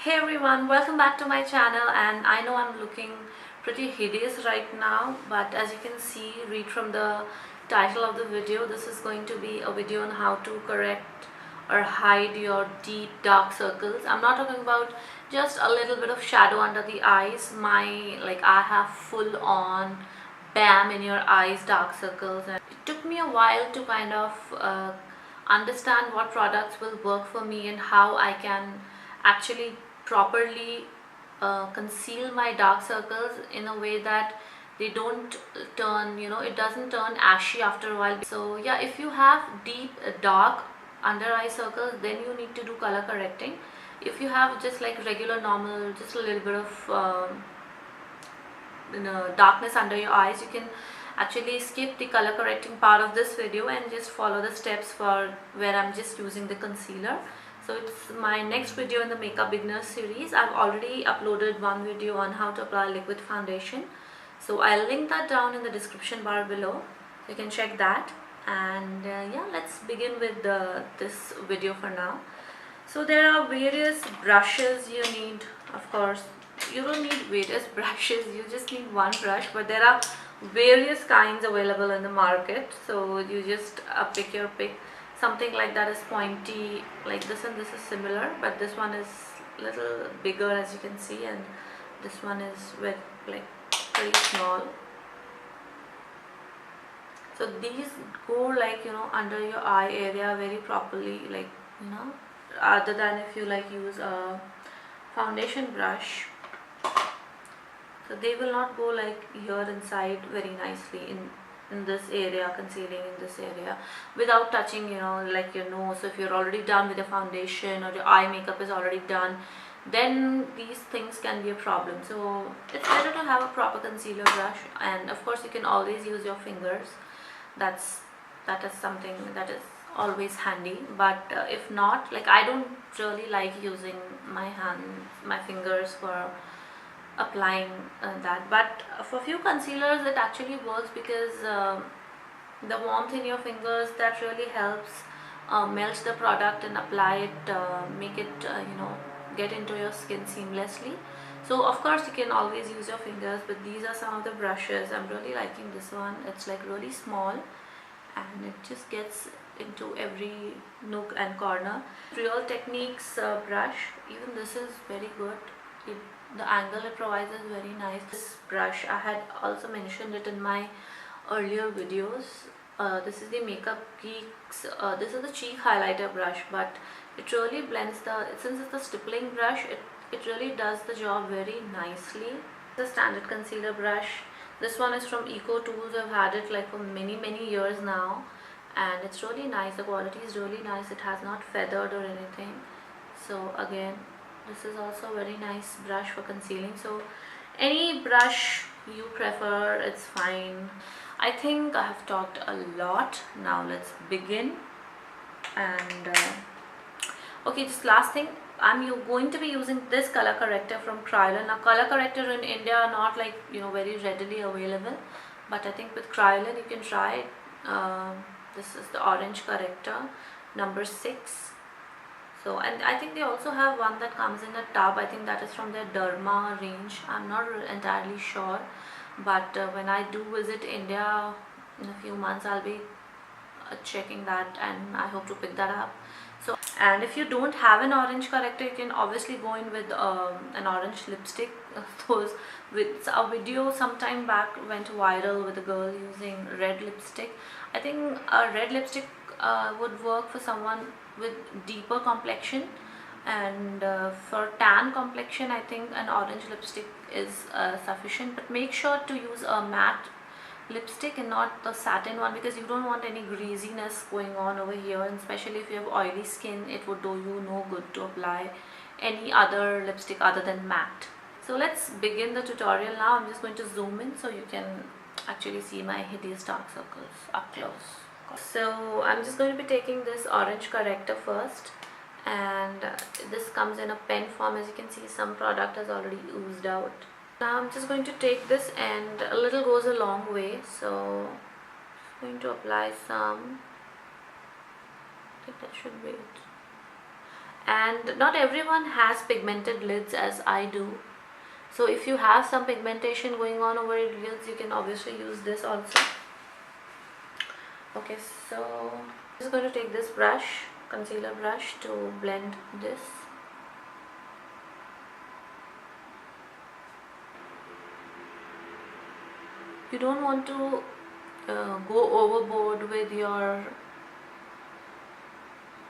Hey everyone, welcome back to my channel. And I know I'm looking pretty hideous right now, but as you can see, read from the title of the video, this is going to be a video on how to correct or hide your deep dark circles. I'm not talking about just a little bit of shadow under the eyes. I have full on bam in your eyes dark circles, and it took me a while to kind of understand what products will work for me and how I can actually properly conceal my dark circles in a way that they don't turn, it doesn't turn ashy after a while. So yeah, if you have deep dark under eye circles, then you need to do color correcting. If you have just like regular normal, just a little bit of darkness under your eyes, you can actually skip the color correcting part of this video and just follow the steps for where I'm just using the concealer. So it's my next video in the makeup beginner series. I've already uploaded one video on how to apply liquid foundation, so I'll link that down in the description bar below, you can check that. And yeah, let's begin with this video for now. So there are various brushes you need. Of course, you don't need various brushes, you just need one brush, but there are various kinds available in the market, so you just pick your pick. Something like that is pointy like this, and this is similar, but this one is a little bigger as you can see, and this one is with like pretty small. So these go like under your eye area very properly, like other than if you like use a foundation brush. So they will not go like here inside very nicely in this area, concealing in this area without touching like your nose. So if you're already done with the foundation or your eye makeup is already done, then these things can be a problem. So it's better to have a proper concealer brush, and of course you can always use your fingers. That is something that is always handy. But if not, like I don't really like using my fingers for applying that, but for few concealers it actually works, because the warmth in your fingers, that really helps melt the product and apply it, make it get into your skin seamlessly. So of course you can always use your fingers, but these are some of the brushes. I'm really liking this one. It's like really small and it just gets into every nook and corner. Real Techniques brush, even this is very good. The angle it provides is very nice. This brush, I had also mentioned it in my earlier videos. This is the Makeup Geeks. This is the cheek highlighter brush, but it really blends since it's the stippling brush, it really does the job very nicely. The standard concealer brush. This one is from Eco Tools. I've had it like for many years now, and it's really nice. The quality is really nice. It has not feathered or anything. So again, this is also a very nice brush for concealing. So any brush you prefer, it's fine. I think I have talked a lot. Now let's begin. And okay, just last thing, I'm going to be using this color corrector from Kryolan. Now color corrector in India are not like very readily available, but I think with Kryolan you can try it. This is the orange corrector number 6. So, and I think they also have one that comes in a tub. I think that is from their Derma range. I'm not entirely sure, but when I do visit India in a few months, I'll be checking that, and I hope to pick that up. So, and if you don't have an orange corrector, you can obviously go in with an orange lipstick. With a video sometime back went viral with a girl using red lipstick. I think a red lipstick would work for someone with deeper complexion, and for tan complexion I think an orange lipstick is sufficient. But make sure to use a matte lipstick and not the satin one, because you don't want any greasiness going on over here, and especially if you have oily skin, it would do you no good to apply any other lipstick other than matte. So let's begin the tutorial now. I'm just going to zoom in so you can actually see my hideous dark circles up close. So I'm just going to be taking this orange corrector first, and this comes in a pen form. As you can see, some product has already oozed out. Now I'm just going to take this, and a little goes a long way, so I'm going to apply some. I think that should be it. And not everyone has pigmented lids as I do, so if you have some pigmentation going on over your lids, you can obviously use this also. Okay, so I'm just going to take this brush, concealer brush, to blend this. You don't want to go overboard with your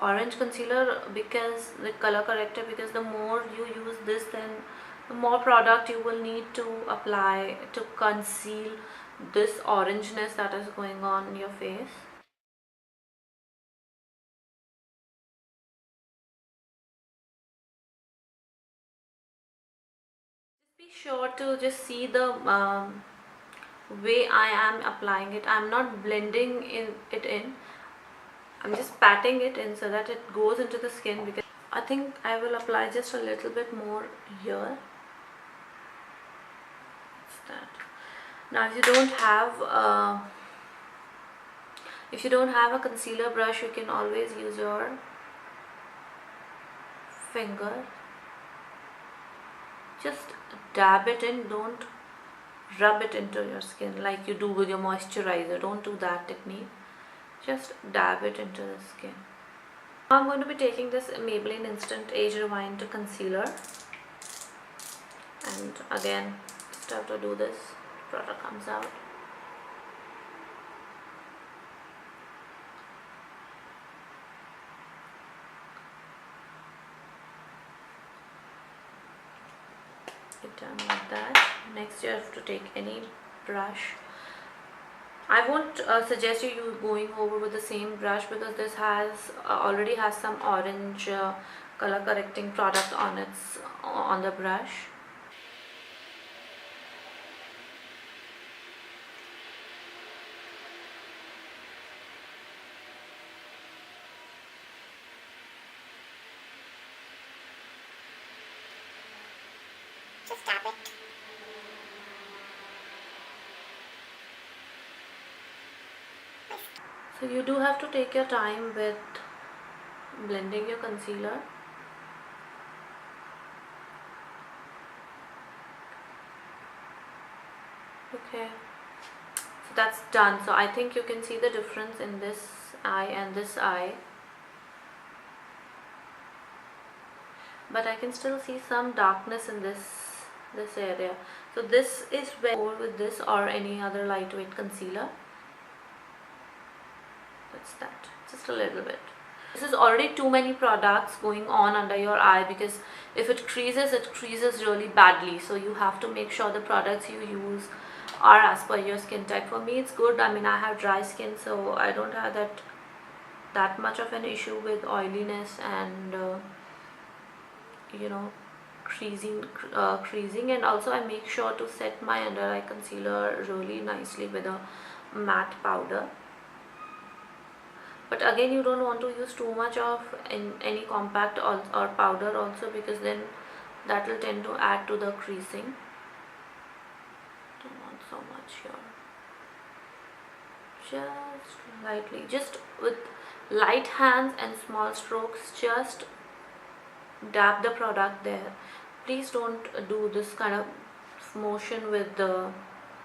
orange concealer, because the color corrector, because the more you use this, then the more product you will need to apply to conceal this orangeness that is going on in your face. Just be sure to just see the way I am applying it. I'm not blending it in. I'm just patting it in so that it goes into the skin, because I think I will apply just a little bit more here. That's that. Now if you don't have a concealer brush, you can always use your finger. Just dab it in, don't rub it into your skin like you do with your moisturizer. Don't do that technique. Just dab it into the skin. Now I'm going to be taking this Maybelline Instant Age Rewind Concealer, and again, just have to do this. The product comes out. Get done like that. Next, you have to take any brush. I won't suggest you going over with the same brush, because this has already has some orange color correcting product on the brush. Just tap it. So you do have to take your time with blending your concealer. Okay, so that's done. So I think you can see the difference in this eye and this eye, but I can still see some darkness in this area. So this is where go with this or any other lightweight concealer. That's that, just a little bit. This is already too many products going on under your eye, because if it creases really badly. So you have to make sure the products you use are as per your skin type. For me, it's good. I mean, I have dry skin, so I don't have that much of an issue with oiliness and you know, creasing. And also I make sure to set my under eye concealer really nicely with a matte powder. But again, you don't want to use too much of any compact or powder also, because then that will tend to add to the creasing. Don't want so much here. Just lightly, just with light hands and small strokes, just dab the product there. Please don't do this kind of motion with the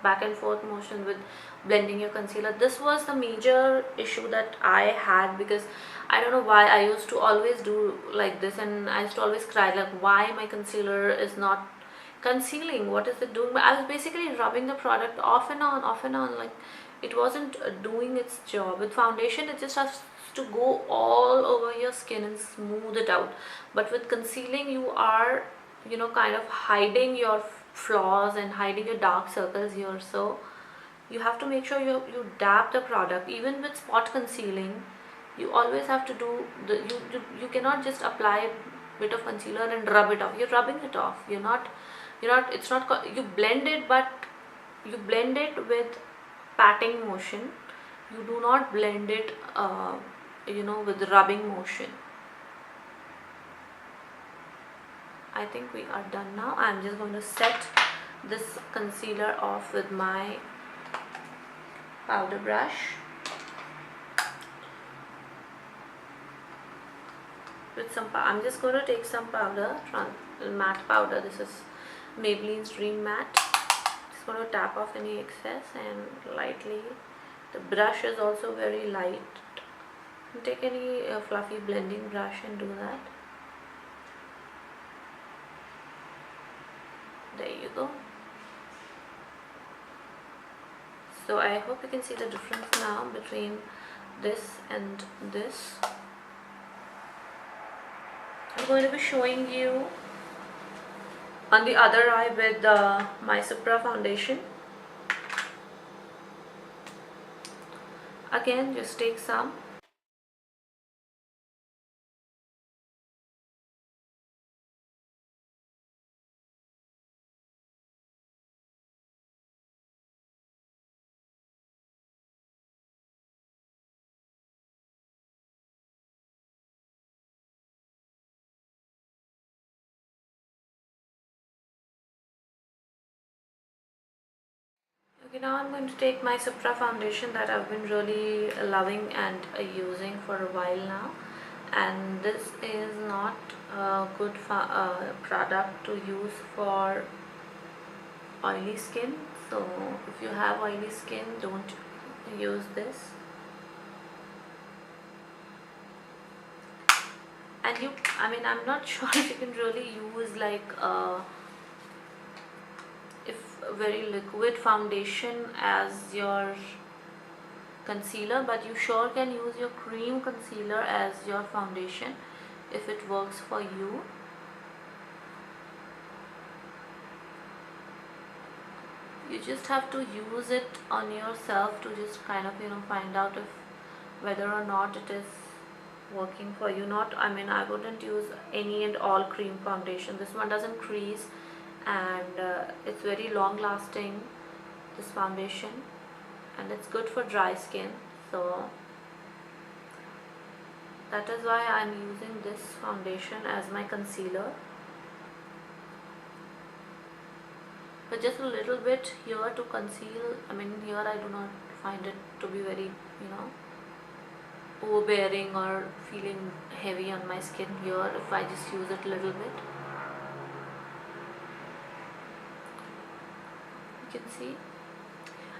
back and forth motion with blending your concealer. This was the major issue that I had, because I don't know why I used to always do like this, and I used to always cry like, why my concealer is not concealing, what is it doing? But I was basically rubbing the product off and on, like it wasn't doing its job. With foundation, it just has to go all over your skin and smooth it out, but with concealing, you are, you know, kind of hiding your flaws and hiding your dark circles here. So you have to make sure you dab the product. Even with spot concealing, you always have to do you cannot just apply a bit of concealer and rub it off. You're rubbing it off. You're not it's not, you blend it, but you blend it with patting motion. You do not blend it you know, with rubbing motion. I think we are done now. I'm just going to set this concealer off with my powder brush. with some I'm just going to take some powder, matte powder. This is Maybelline's Dream Matte. Just going to tap off any excess and lightly. The brush is also very light. Take any fluffy blending brush and do that. There you go. So I hope you can see the difference now between this and this. I'm going to be showing you on the other eye with my Supra foundation. Again, just take some. Okay, now I'm going to take my Supra foundation that I've been really loving and using for a while now, and this is not a good product to use for oily skin. So if you have oily skin, don't use this. And I'm not sure if you can really use like very liquid foundation as your concealer, but you sure can use your cream concealer as your foundation if it works for you. You just have to use it on yourself to just kind of find out if whether or not it is working for you. I wouldn't use any and all cream foundation. This one doesn't crease, and it's very long lasting, this foundation, and it's good for dry skin. So that is why I'm using this foundation as my concealer. But just a little bit here to conceal. Here I do not find it to be very overbearing or feeling heavy on my skin here if I just use it a little bit. You can see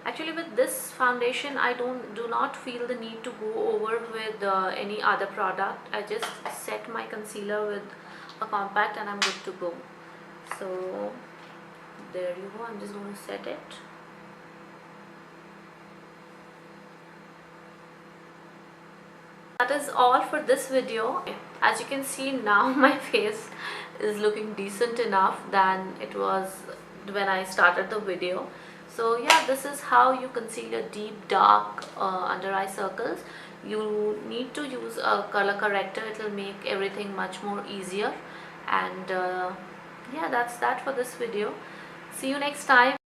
actually with this foundation I do not feel the need to go over with any other product. I just set my concealer with a compact and I'm good to go. So there you go. I'm just going to set it. That is all for this video. As you can see now, my face is looking decent enough than it was when I started the video. So yeah, this is how you conceal your deep dark under eye circles. You need to use a color corrector. It will make everything much more easier. And yeah, that's that for this video. See you next time.